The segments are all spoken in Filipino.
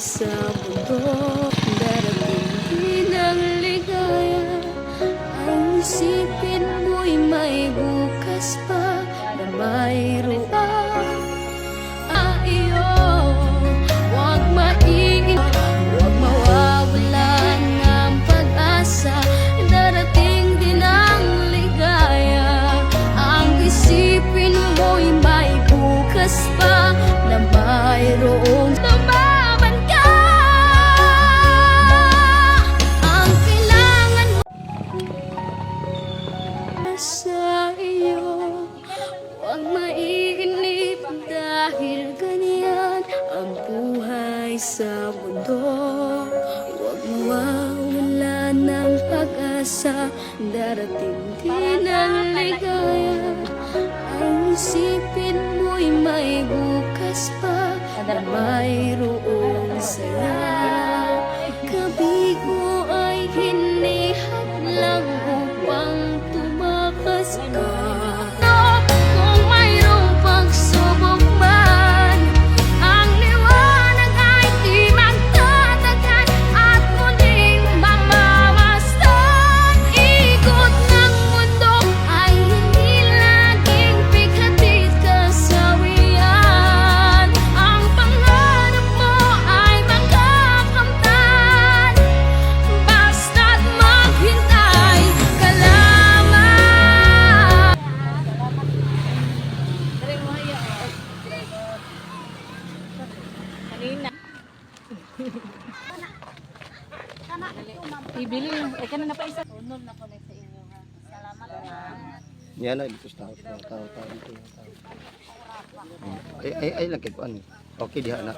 sa mundo. Darating din ang ligaya, ang isipin mo'y may bukas pa na mayroon iyo. Huwag huwag mawawalan ng pag-asa. Darating din ang ligaya, ang isipin mo'y may bukas pa na mayroong tumaban ka. Ang kailangan mo sa iyo, huwag maiinip dahil ganyan ang buhay sa mundo. Huwag mawawala ng pag-asa, darating din ang ligaya, ang isipin mo'y may bukas pa na mayroong saya. Kabigo ay hinihadlang upang tumakas ka. Kung mayroong pagsubok man, ang liwanag ay di magtatagal at muling mamamasdan. Ikot ng mundo ay hindi laging bighatid kasawian. Ang pangarap mo ay makakamtan, basta't maghintay ka lamang. Ibili yung, ka na pa isa. Unod na ko na sa inyo ha. Salamat na. Yan na, dito sa tao. Ay, laki ko ano. Okay, diha na.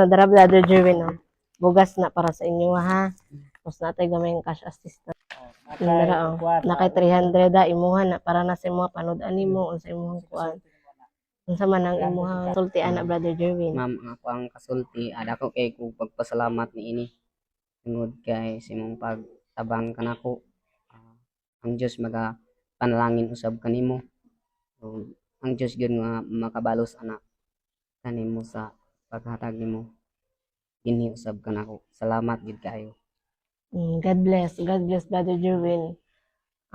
Dara Brother Jerwin, no? Bugas na para sa inyo ha. Tapos natay gamay yung cash assistance. Dara, nakay 300 imuha na para na sa mga panood-an nimo o sa imong kuan. Unsa man ang imong sulti ana Brother Jerwin? Ma'am, ako ang kasulti. Ada ko kay ko pagpasalamat ni ini. Tungod kay sa imong pagtabang kanako. Ang Dios maga panalangin usab kanimo. So, ang Dios gyud nga makabalos anak kanimo sa paghatag nimo. Dinhi usab kanako. Salamat gid kaayo. God bless Brother Jerwin.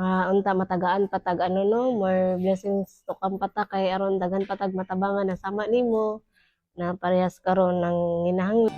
Unta matagaan patag ano no, more blessings to come pata kay aron daghan patag matabangan na sama nimo na parehas karon ng hinahanglan.